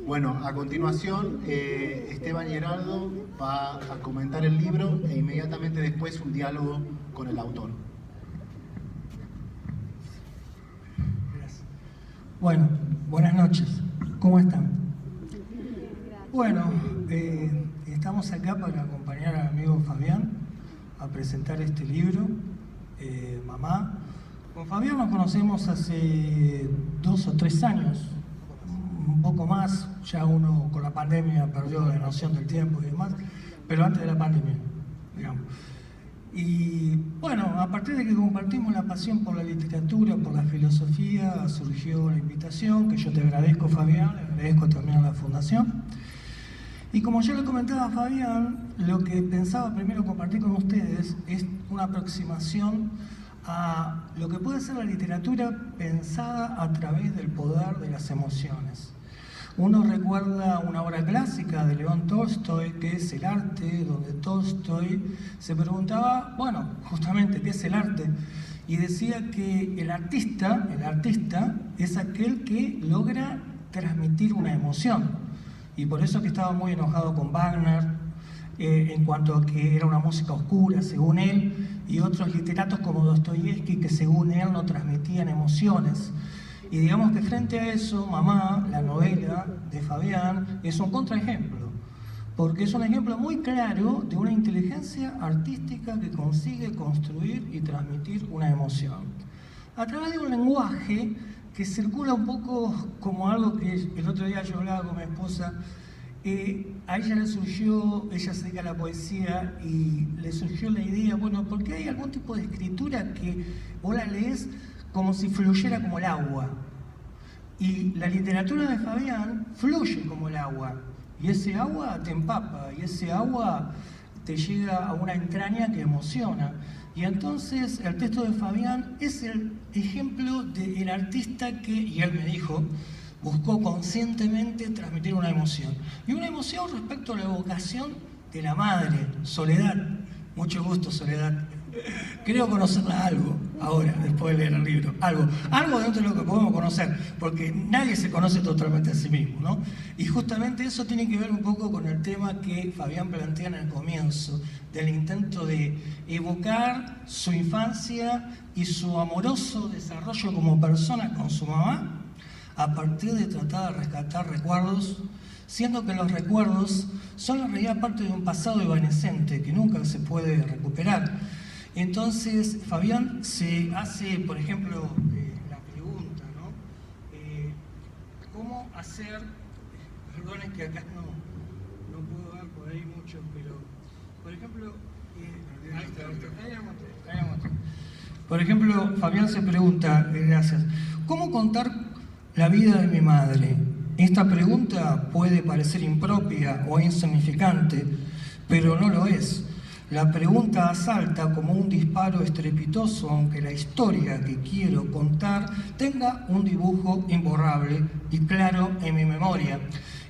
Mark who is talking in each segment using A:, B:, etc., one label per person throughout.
A: Bueno, a continuación Esteban Geraldo va a comentar el libro e inmediatamente después un diálogo con el autor.
B: Gracias. Bueno, buenas noches. ¿Cómo están? Bueno, estamos acá para acompañar al amigo Fabián a presentar este libro, Mamá. Con Fabián nos conocemos hace 2 o 3 años, un poco más, ya uno con la pandemia perdió la noción del tiempo y demás, pero antes de la pandemia, digamos. Y bueno, a partir de que compartimos la pasión por la literatura, por la filosofía, surgió la invitación, que yo te agradezco, Fabián, le agradezco también a la Fundación. Y como yo le comentaba a Fabián, lo que pensaba primero compartir con ustedes es una aproximación a lo que puede ser la literatura pensada a través del poder de las emociones. Uno recuerda una obra clásica de León Tolstoy, que es El arte, donde Tolstoy se preguntaba, bueno, justamente, ¿qué es el arte? Y decía que el artista es aquel que logra transmitir una emoción. Y por eso que estaba muy enojado con Wagner, en cuanto a que era una música oscura, según él, y otros literatos como Dostoyevsky, que según él no transmitían emociones. Y digamos que frente a eso, Mamá, la novela de Fabián, es un contraejemplo, porque es un ejemplo muy claro de una inteligencia artística que consigue construir y transmitir una emoción. A través de un lenguaje que circula un poco como algo que el otro día yo hablaba con mi esposa, a ella le surgió, ella se dedica a la poesía y le surgió la idea, bueno, ¿por qué hay algún tipo de escritura que vos la lees como si fluyera como el agua? Y la literatura de Fabián fluye como el agua, y ese agua te empapa, y ese agua te llega a una entraña que emociona. Y entonces el texto de Fabián es el ejemplo del artista que, y él me dijo, buscó conscientemente transmitir una emoción. Y una emoción respecto a la evocación de la madre, Soledad. Mucho gusto, Soledad. Creo conocerla algo ahora, después de leer el libro. Algo dentro de lo que podemos conocer, porque nadie se conoce totalmente a sí mismo, ¿no? Y justamente eso tiene que ver un poco con el tema que Fabián plantea en el comienzo, del intento de evocar su infancia y su amoroso desarrollo como persona con su mamá, a partir de tratar de rescatar recuerdos, siendo que los recuerdos son en realidad parte de un pasado evanescente que nunca se puede recuperar. Entonces, Fabián se hace, por ejemplo, la pregunta, ¿no? ¿Cómo hacer? Perdonen que acá no puedo dar por ahí mucho, pero, por ejemplo, ahí la mostré. Por ejemplo, Fabián se pregunta, gracias, ¿cómo contar la vida de mi madre? Esta pregunta puede parecer impropia o insignificante, pero no lo es. La pregunta asalta como un disparo estrepitoso, aunque la historia que quiero contar tenga un dibujo imborrable y claro en mi memoria.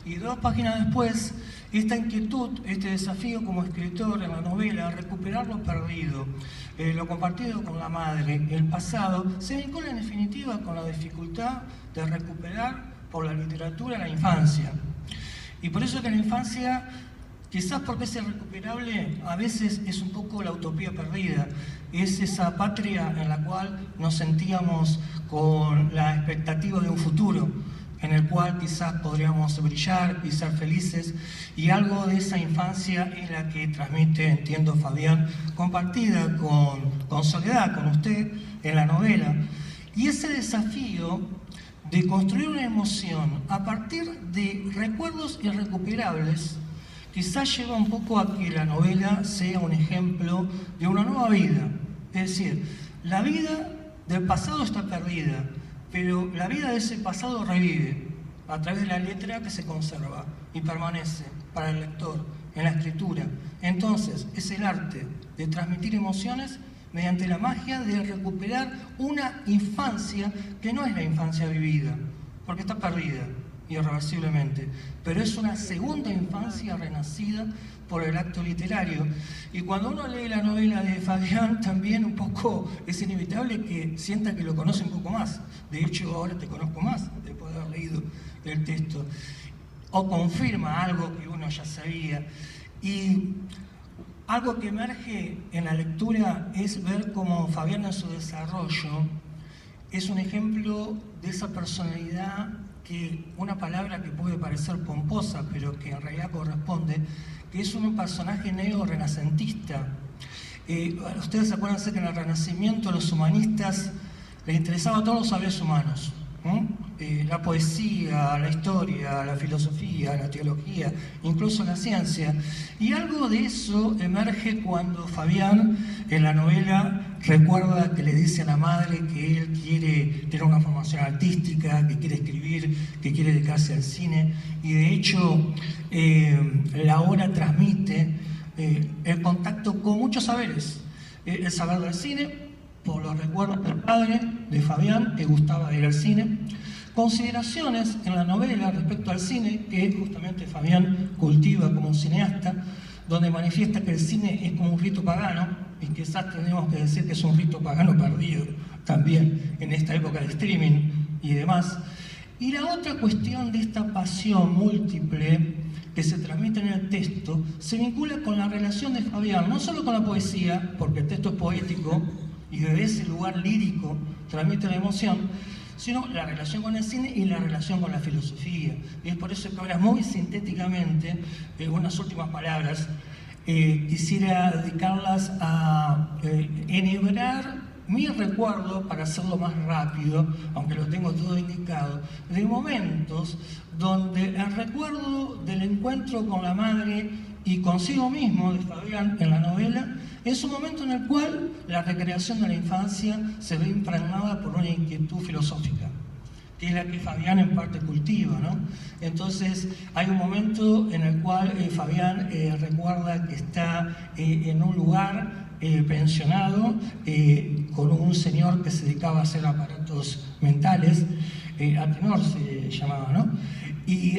B: Y 2 páginas después, esta inquietud, este desafío como escritor en la novela, recuperar lo perdido, lo compartido con la madre, el pasado, se vincula en definitiva con la dificultad de recuperar por la literatura la infancia. Y por eso que la infancia, quizás porque es irrecuperable, a veces es un poco la utopía perdida. Es esa patria en la cual nos sentíamos con la expectativa de un futuro, en el cual quizás podríamos brillar y ser felices, y algo de esa infancia es la que transmite, entiendo, Fabián, compartida con Soledad, con usted, en la novela. Y ese desafío de construir una emoción a partir de recuerdos irrecuperables, quizás lleva un poco a que la novela sea un ejemplo de una nueva vida. Es decir, la vida del pasado está perdida, pero la vida de ese pasado revive a través de la letra que se conserva y permanece para el lector en la escritura. Entonces, es el arte de transmitir emociones mediante la magia de recuperar una infancia que no es la infancia vivida, porque está perdida irreversiblemente, pero es una segunda infancia renacida por el acto literario. Y cuando uno lee la novela de Fabián, también un poco es inevitable que sienta que lo conoce un poco más. De hecho, ahora te conozco más después de haber leído el texto. O confirma algo que uno ya sabía. Y algo que emerge en la lectura es ver cómo Fabián en su desarrollo es un ejemplo de esa personalidad que, una palabra que puede parecer pomposa, pero que en realidad corresponde, que es un personaje neo-renacentista. Ustedes acuérdense que en el Renacimiento a los humanistas les interesaba a todos los saberes humanos. La poesía, la historia, la filosofía, la teología, incluso la ciencia. Y algo de eso emerge cuando Fabián, en la novela, recuerda que le dice a la madre que él quiere tener una formación artística, que quiere escribir, que quiere dedicarse al cine. Y de hecho, la obra transmite el contacto con muchos saberes. El saber del cine, por los recuerdos del padre de Fabián, que gustaba de ir al cine. Consideraciones en la novela respecto al cine, que justamente Fabián cultiva como un cineasta, donde manifiesta que el cine es como un rito pagano, y quizás tenemos que decir que es un rito pagano perdido también en esta época de streaming y demás. Y la otra cuestión de esta pasión múltiple que se transmite en el texto se vincula con la relación de Fabián, no solo con la poesía, porque el texto es poético, y desde ese lugar lírico transmite la emoción, sino la relación con el cine y la relación con la filosofía. Y es por eso que ahora, muy sintéticamente, unas últimas palabras, quisiera dedicarlas a enhebrar mi recuerdo, para hacerlo más rápido, aunque lo tengo todo indicado, de momentos donde el recuerdo del encuentro con la madre y consigo mismo de Fabián en la novela es un momento en el cual la recreación de la infancia se ve impregnada por una inquietud filosófica, que es la que Fabián en parte cultiva, ¿no? Entonces hay un momento en el cual Fabián recuerda que está en un lugar pensionado con un señor que se dedicaba a hacer aparatos mentales, Atenor se llamaba, ¿no? Y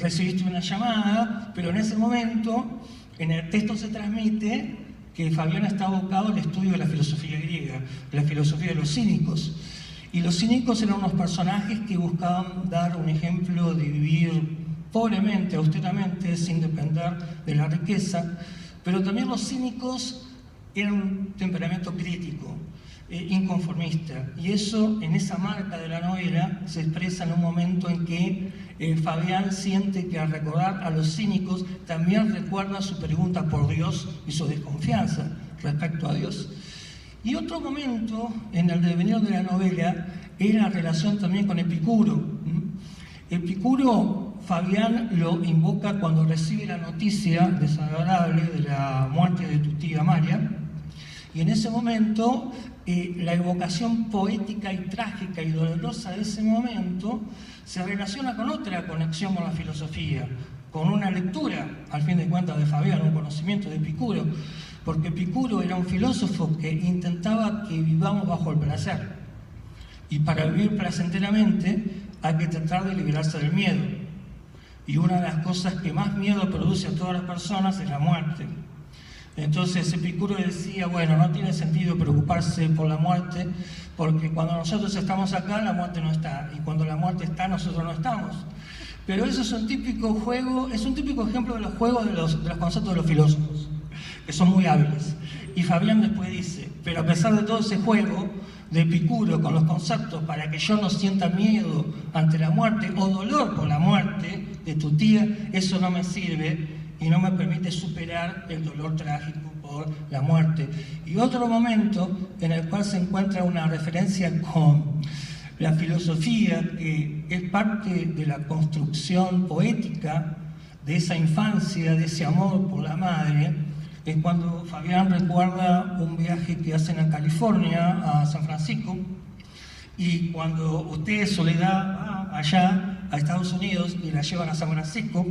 B: recibiste una llamada, pero en ese momento en el texto se transmite que Fabián está abocado al estudio de la filosofía griega, la filosofía de los cínicos. Y los cínicos eran unos personajes que buscaban dar un ejemplo de vivir pobremente, austeramente, sin depender de la riqueza, pero también los cínicos eran un temperamento crítico, inconformista, y eso, en esa marca de la novela, se expresa en un momento en que Fabián siente que al recordar a los cínicos también recuerda su pregunta por Dios y su desconfianza respecto a Dios. Y otro momento en el devenir de la novela es la relación también con Epicuro. Epicuro, Fabián lo invoca cuando recibe la noticia desagradable de la muerte de tu tía María, y en ese momento la evocación poética y trágica y dolorosa de ese momento se relaciona con otra conexión con la filosofía, con una lectura, al fin de cuentas, de Fabián, un conocimiento de Epicuro, porque Epicuro era un filósofo que intentaba que vivamos bajo el placer, y para vivir placenteramente hay que tratar de liberarse del miedo, y una de las cosas que más miedo produce a todas las personas es la muerte. Entonces Epicuro decía, bueno, no tiene sentido preocuparse por la muerte, porque cuando nosotros estamos acá, la muerte no está, y cuando la muerte está, nosotros no estamos. Pero eso es un típico juego, es un típico ejemplo de los juegos de los conceptos de los filósofos, que son muy hábiles. Y Fabián después dice, pero a pesar de todo ese juego de Epicuro con los conceptos para que yo no sienta miedo ante la muerte o dolor por la muerte de tu tía, eso no me sirve y no me permite superar el dolor trágico por la muerte. Y otro momento en el cual se encuentra una referencia con la filosofía, que es parte de la construcción poética de esa infancia, de ese amor por la madre, es cuando Fabián recuerda un viaje que hacen a California, a San Francisco, y cuando usted, Soledad, va allá a Estados Unidos y la llevan a San Francisco,